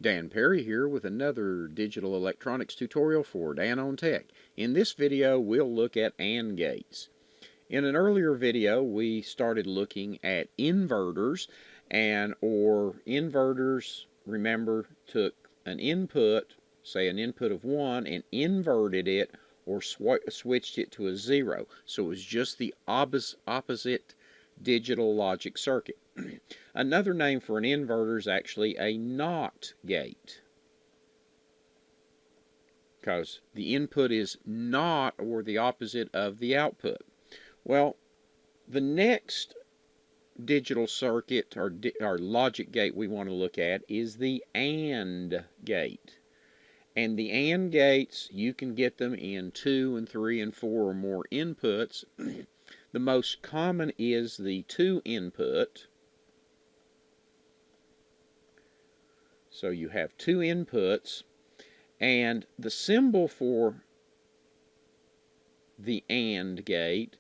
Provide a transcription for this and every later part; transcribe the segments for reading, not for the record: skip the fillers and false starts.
Dan Perry here with another digital electronics tutorial for Dan on Tech. In this video we'll look at AND gates. In an earlier video we started looking at inverters, or inverters, remember, took an input, say an input of 1, and inverted it or switched it to a 0. So it was just the opposite digital logic circuit. Another name for an inverter is actually a NOT gate, because the input is not, or the opposite of, the output. Well, the next digital circuit or logic gate we want to look at is the AND gate. And the AND gates, you can get them in 2 and 3 and 4 or more inputs. The most common is the 2 input. So you have 2 inputs, and the symbol for the AND gate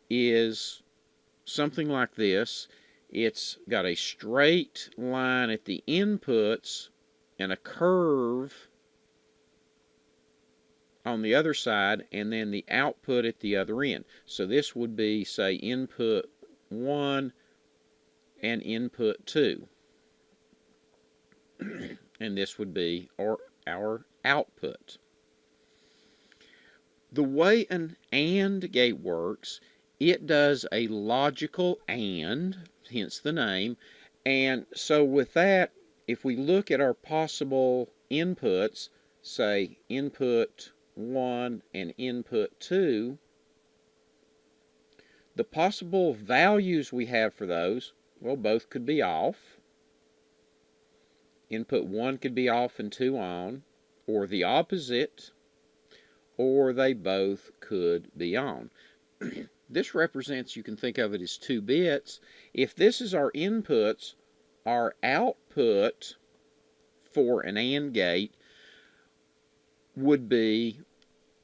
is something like this. It's got a straight line at the inputs and a curve on the other side, and then the output at the other end. So this would be, say, input 1 and input 2. And this would be our output. The way an AND gate works, it does a logical AND, hence the name. And so with that, if we look at our possible inputs, say input 1 and input 2, the possible values we have for those, well, both could be off. Input 1 could be off and 2 on, or the opposite, or they both could be on. This represents, you can think of it as 2 bits. If this is our inputs, our output for an AND gate would be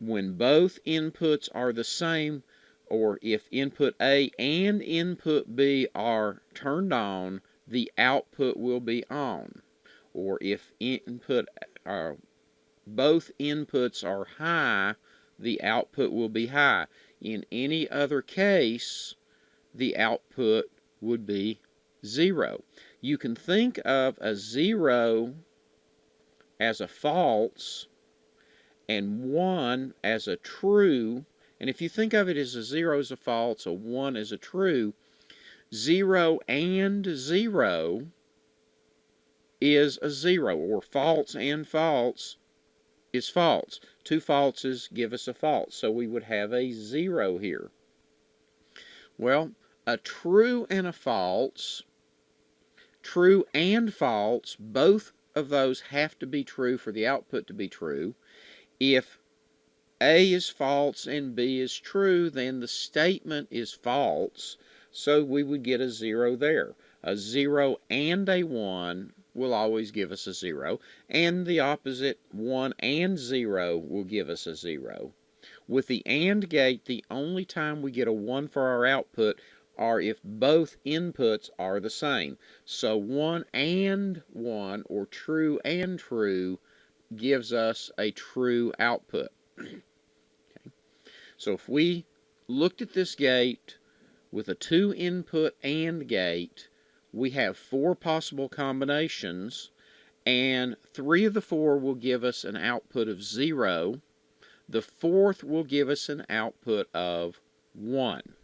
when both inputs are the same, or if input A and input B are turned on, the output will be on. Or if both inputs are high, the output will be high. In any other case, the output would be 0. You can think of a 0 as a false and 1 as a true. And if you think of it as a 0 as a false, a 1 as a true, 0 and 0 is a 0, or false and false is false. 2 falses give us a false, so we would have a 0 here. Well, a true and a false, true and false, both of those have to be true for the output to be true. If A is false and B is true, then the statement is false, so we would get a 0 there. A 0 and a 1 will always give us a 0, and the opposite, 1 and 0, will give us a 0. With the AND gate, the only time we get a 1 for our output are if both inputs are the same. So 1 and 1, or true and true, gives us a true output. Okay. So if we looked at this gate with a 2 input AND gate, we have 4 possible combinations, and 3 of the 4 will give us an output of 0. The 4th will give us an output of 1.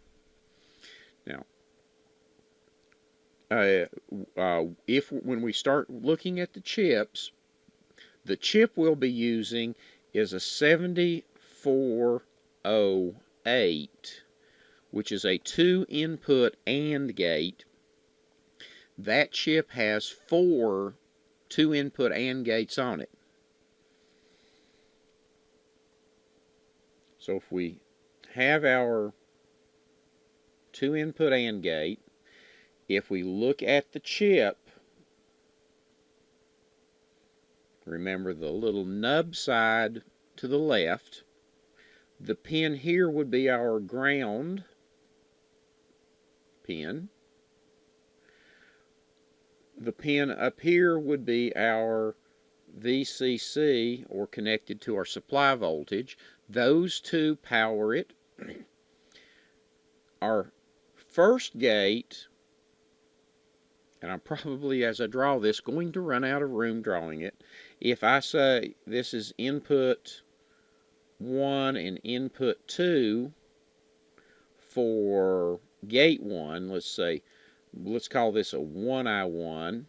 Now, when we start looking at the chips, the chip we'll be using is a 7408, which is a 2 input AND gate. That chip has 4 2 input AND gates on it. So if we have our 2 input AND gate, if we look at the chip, remember the little nub side to the left, the pin here would be our ground pin. The pin up here would be our VCC, or connected to our supply voltage. Those two power it. Our first gate, and I'm probably, as I draw this, going to run out of room drawing it. If I say this is input 1 and input 2 for gate 1, let's call this a 1I1.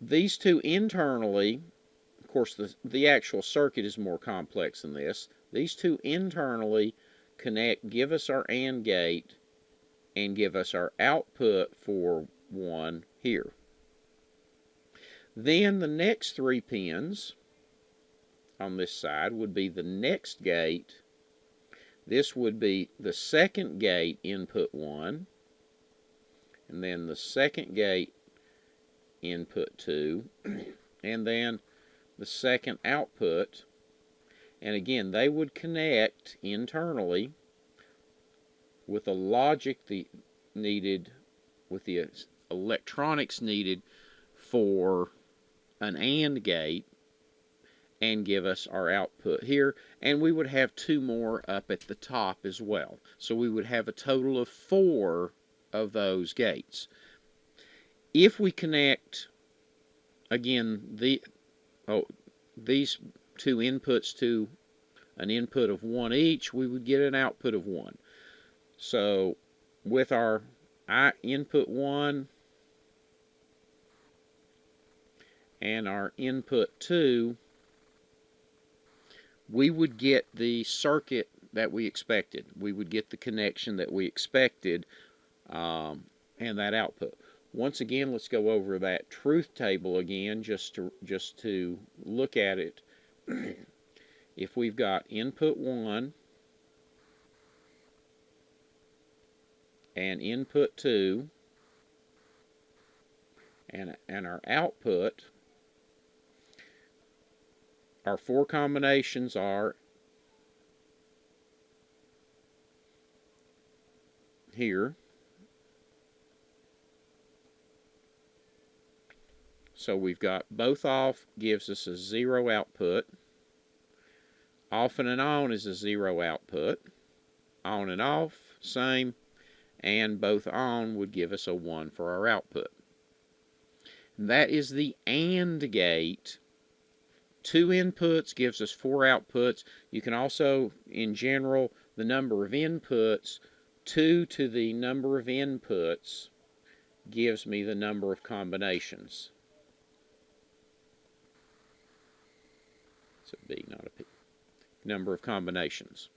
These two internally, of course the actual circuit is more complex than this. These two internally connect, give us our AND gate, and give us our output for 1 here. Then the next 3 pins on this side would be the next gate. This would be the second gate, input 1, and then the second gate, input 2, and then the second output. And again, they would connect internally with the logic needed, with the electronics needed for an AND gate, and give us our output here. And we would have 2 more up at the top as well. So we would have a total of 4 of those gates. If we connect, again, these 2 inputs to an input of 1 each, we would get an output of 1. So with our input 1 and our input 2, we would get the circuit that we expected. We would get the connection that we expected, and that output. Once again, let's go over that truth table again, just to look at it. If we've got input 1 and input 2 and our output, our 4 combinations are here. So we've got both off gives us a 0 output. Off and on is a 0 output. On and off, same. And both on would give us a 1 for our output. And that is the AND gate. 2 inputs gives us 4 outputs. You can also, in general, the number of inputs, 2 to the number of inputs gives me the number of combinations. It's a B, not a P. Number of combinations.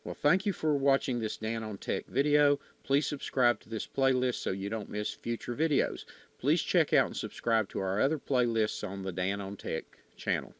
Well, thank you for watching this Dan on Tech video. Please subscribe to this playlist so you don't miss future videos. Please check out and subscribe to our other playlists on the Dan on Tech channel.